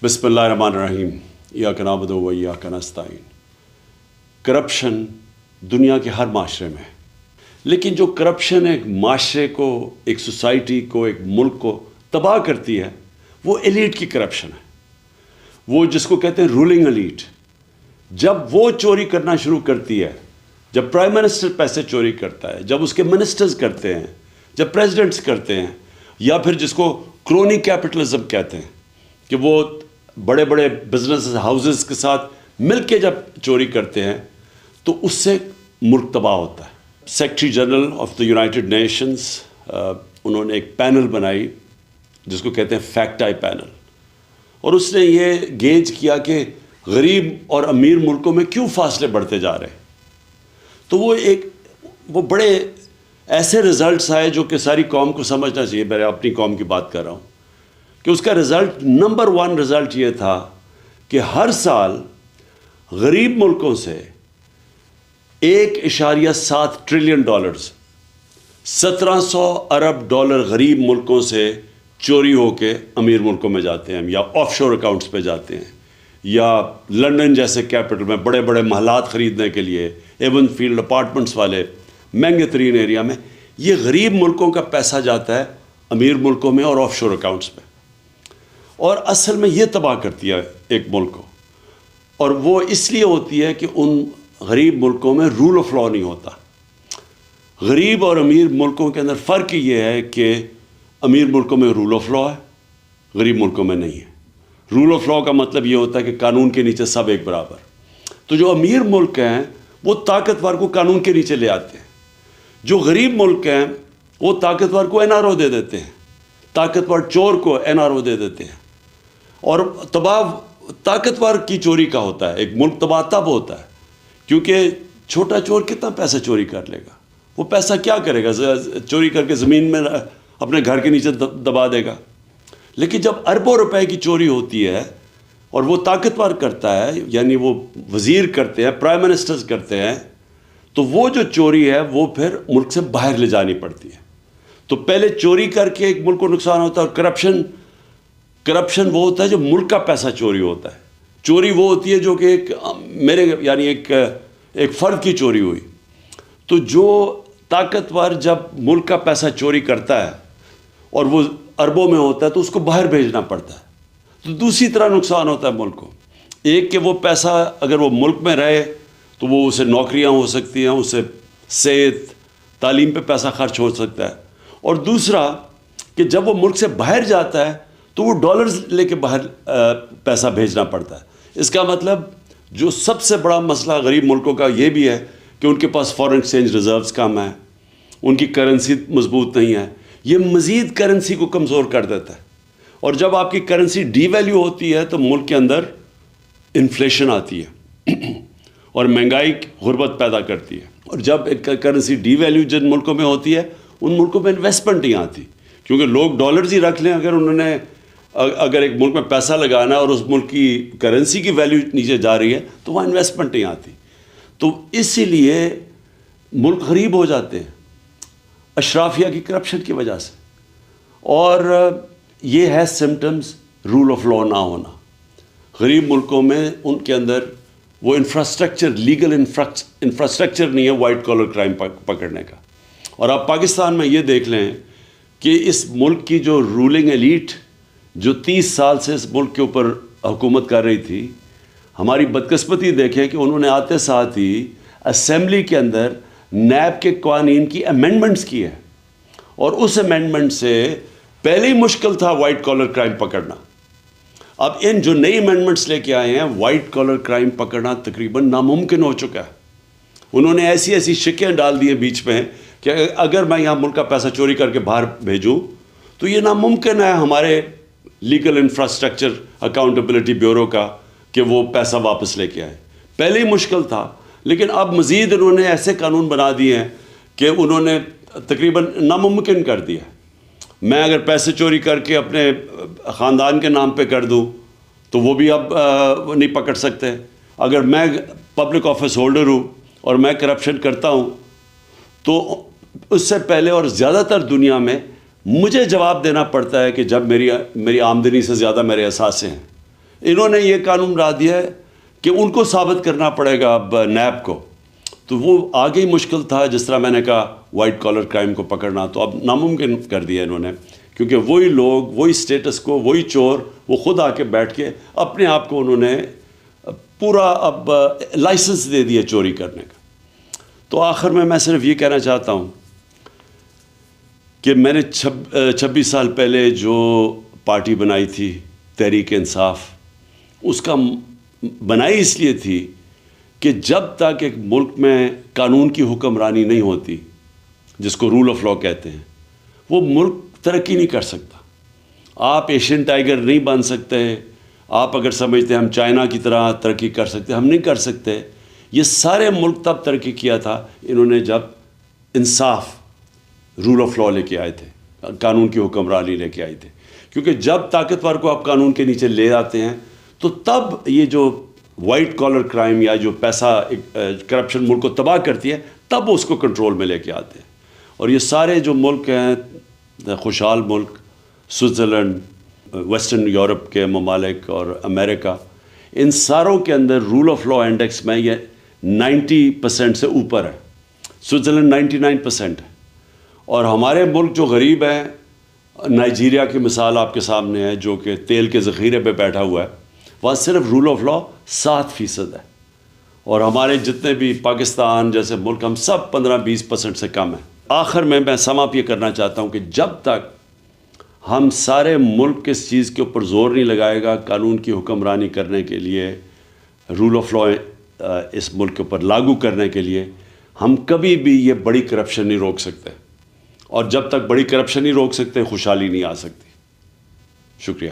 بسم اللہ الرحمن الرحیم ایاک نعبد و ایاک نستعین۔ کرپشن دنیا کے ہر معاشرے میں ہے، لیکن جو کرپشن ایک معاشرے کو، ایک سوسائٹی کو، ایک ملک کو تباہ کرتی ہے وہ ایلیٹ کی کرپشن ہے، وہ جس کو کہتے ہیں رولنگ ایلیٹ۔ جب وہ چوری کرنا شروع کرتی ہے، جب پرائم منسٹر پیسے چوری کرتا ہے، جب اس کے منسٹرز کرتے ہیں، جب پریزیڈنٹس کرتے ہیں، یا پھر جس کو کرونی کیپٹلزم کہتے ہیں کہ وہ بڑے بڑے بزنس ہاؤسز کے ساتھ مل کے جب چوری کرتے ہیں تو اس سے ملک تباہ ہوتا ہے۔ Secretary general of the United nations انہوں نے ایک پینل بنائی جس کو کہتے ہیں فیکٹ آئی پینل، اور اس نے یہ گیج کیا کہ غریب اور امیر ملکوں میں کیوں فاصلے بڑھتے جا رہے ہیں۔ تو وہ بڑے ایسے رزلٹس آئے جو کہ ساری قوم کو سمجھنا چاہیے۔ میں اپنی قوم کی بات کر رہا ہوں کہ اس کا رزلٹ نمبر 1 رزلٹ یہ تھا کہ ہر سال غریب ملکوں سے $1.7 ٹریلین 1700 ارب ڈالر غریب ملکوں سے چوری ہو کے امیر ملکوں میں جاتے ہیں، یا آف شور اکاؤنٹس پہ جاتے ہیں، یا لنڈن جیسے کیپٹل میں بڑے بڑے محلات خریدنے کے لیے، ایون فیلڈ اپارٹمنٹس والے مہنگے ترین ایریا میں یہ غریب ملکوں کا پیسہ جاتا ہے امیر ملکوں میں اور آف شور اکاؤنٹس پہ، اور اصل میں یہ تباہ کرتی ہے ایک ملک کو۔ اور وہ اس لیے ہوتی ہے کہ ان غریب ملکوں میں رول آف لا نہیں ہوتا۔ غریب اور امیر ملکوں کے اندر فرق یہ ہے کہ امیر ملکوں میں رول آف لا ہے، غریب ملکوں میں نہیں ہے۔ رول آف لا کا مطلب یہ ہوتا ہے کہ قانون کے نیچے سب ایک برابر۔ تو جو امیر ملک ہیں وہ طاقتور کو قانون کے نیچے لے آتے ہیں، جو غریب ملک ہیں وہ طاقتور کو این آر او دے دیتے ہیں، طاقتور چور کو این آر او دے دیتے ہیں، اور تباہ طاقتور کی چوری کا ہوتا ہے۔ ایک ملک تباہ تب ہوتا ہے کیونکہ چھوٹا چور کتنا پیسہ چوری کر لے گا، وہ پیسہ کیا کرے گا؟ چوری کر کے زمین میں اپنے گھر کے نیچے دبا دے گا۔ لیکن جب اربوں روپے کی چوری ہوتی ہے اور وہ طاقتور کرتا ہے، یعنی وہ وزیر کرتے ہیں، پرائم منسٹرز کرتے ہیں، تو وہ جو چوری ہے وہ پھر ملک سے باہر لے جانی پڑتی ہے۔ تو پہلے چوری کر کے ایک ملک کو نقصان ہوتا ہے، اور کرپشن وہ ہوتا ہے جو ملک کا پیسہ چوری ہوتا ہے۔ چوری وہ ہوتی ہے جو کہ ایک فرد کی چوری ہوئی۔ تو جو طاقتور جب ملک کا پیسہ چوری کرتا ہے اور وہ اربوں میں ہوتا ہے تو اس کو باہر بھیجنا پڑتا ہے، تو دوسری طرح نقصان ہوتا ہے ملک کو۔ ایک کہ وہ پیسہ اگر وہ ملک میں رہے تو وہ اسے نوکریاں ہو سکتی ہیں، اسے صحت تعلیم پہ پیسہ خرچ ہو سکتا ہے، اور دوسرا کہ جب وہ ملک سے باہر جاتا ہے تو وہ ڈالرز لے کے باہر پیسہ بھیجنا پڑتا ہے۔ اس کا مطلب جو سب سے بڑا مسئلہ غریب ملکوں کا یہ بھی ہے کہ ان کے پاس فارن ایکسچینج ریزروز کم ہیں، ان کی کرنسی مضبوط نہیں ہے، یہ مزید کرنسی کو کمزور کر دیتا ہے، اور جب آپ کی کرنسی ڈی ویلیو ہوتی ہے تو ملک کے اندر انفلیشن آتی ہے اور مہنگائی غربت پیدا کرتی ہے، اور جب ایک کرنسی ڈی ویلیو جن ملکوں میں ہوتی ہے ان ملکوں میں انویسٹمنٹ نہیں آتی، کیونکہ لوگ ڈالرز ہی رکھ لیں۔ اگر ایک ملک میں پیسہ لگانا اور اس ملک کی کرنسی کی ویلیو نیچے جا رہی ہے تو وہاں انویسٹمنٹ نہیں آتی، تو اسی لیے ملک غریب ہو جاتے ہیں اشرافیہ کی کرپشن کی وجہ سے۔ اور یہ ہے سمٹمز رول آف لا نہ ہونا۔ غریب ملکوں میں ان کے اندر وہ انفراسٹرکچر، لیگل انفراسٹرکچر نہیں ہے وائٹ کالر کرائم پکڑنے کا۔ اور آپ پاکستان میں یہ دیکھ لیں کہ اس ملک کی جو رولنگ ایلیٹ جو 30 سال سے اس ملک کے اوپر حکومت کر رہی تھی، ہماری بدقسمتی دیکھیں کہ انہوں نے آتے ساتھ ہی اسمبلی کے اندر نیب کے قوانین کی امینڈمنٹس کی ہے، اور اس امینڈمنٹ سے پہلے ہی مشکل تھا وائٹ کالر کرائم پکڑنا۔ اب ان جو نئی امینڈمنٹس لے کے آئے ہیں، وائٹ کالر کرائم پکڑنا تقریباً ناممکن ہو چکا ہے۔ انہوں نے ایسی شکیں ڈال دی ہیں بیچ میں کہ اگر میں یہاں ملک کا پیسہ چوری کر کے باہر بھیجوں تو یہ ناممکن ہے ہمارے لیگل انفراسٹرکچر اکاؤنٹیبلٹی بیورو کا کہ وہ پیسہ واپس لے کے آئے۔ پہلے ہی مشکل تھا، لیکن اب مزید انہوں نے ایسے قانون بنا دیے ہیں کہ انہوں نے تقریباً ناممکن کر دیا۔ میں اگر پیسے چوری کر کے اپنے خاندان کے نام پہ کر دوں تو وہ بھی اب نہیں پکڑ سکتے۔ اگر میں پبلک آفس ہولڈر ہوں اور میں کرپشن کرتا ہوں تو اس سے پہلے اور زیادہ تر دنیا میں مجھے جواب دینا پڑتا ہے کہ جب میری آمدنی سے زیادہ میرے اثاثے ہیں، انہوں نے یہ قانون بنا دیا ہے کہ ان کو ثابت کرنا پڑے گا اب نیب کو، تو وہ آگے ہی مشکل تھا. جس طرح میں نے کہا وائٹ کالر کرائم کو پکڑنا، تو اب ناممکن کر دیا انہوں نے، کیونکہ وہی لوگ، وہی سٹیٹس کو، وہی چور، وہ خود آ کے بیٹھ کے اپنے آپ کو انہوں نے پورا اب لائسنس دے دیا چوری کرنے کا. تو آخر میں صرف یہ کہنا چاہتا ہوں کہ میں نے 26 سال پہلے جو پارٹی بنائی تھی تحریک انصاف، اس کا بنائی اس لیے تھی کہ جب تک ایک ملک میں قانون کی حکمرانی نہیں ہوتی، جس کو رول آف لا کہتے ہیں، وہ ملک ترقی نہیں کر سکتا. آپ ایشین ٹائیگر نہیں بن سکتے. آپ اگر سمجھتے ہیں ہم چائنا کی طرح ترقی کر سکتے، ہم نہیں کر سکتے. یہ سارے ملک تب ترقی کیا تھا انہوں نے جب انصاف، رول آف لا لے کے آئے تھے، قانون کی حکمرانی لے کے آئے تھے. کیونکہ جب طاقتور کو آپ قانون کے نیچے لے آتے ہیں تو تب یہ جو وائٹ کالر کرائم یا جو پیسہ کرپشن ملک کو تباہ کرتی ہے، تب وہ اس کو کنٹرول میں لے کے آتے ہیں. اور یہ سارے جو ملک ہیں، خوشحال ملک، سوئٹزرلینڈ، ویسٹرن یورپ کے ممالک اور امریکہ، ان ساروں کے اندر رول آف لا انڈیکس میں یہ 90% سے اوپر ہے. سوئٹزرلینڈ 99% ہے. اور ہمارے ملک جو غریب ہیں، نائجیریا کی مثال آپ کے سامنے ہے، جو کہ تیل کے ذخیرے پہ بیٹھا ہوا ہے، وہاں صرف رول آف لا 7% ہے. اور ہمارے جتنے بھی پاکستان جیسے ملک، ہم سب 15-20% سے کم ہیں. آخر میں سم اپ یہ کرنا چاہتا ہوں کہ جب تک ہم سارے ملک اس چیز کے اوپر زور نہیں لگائے گا قانون کی حکمرانی کرنے کے لیے، رول آف لا اس ملک کے اوپر لاگو کرنے کے لیے، ہم کبھی بھی یہ بڑی کرپشن نہیں روک سکتے. اور جب تک بڑی کرپشن نہیں روک سکتے، خوشحالی نہیں آ سکتی. شکریہ.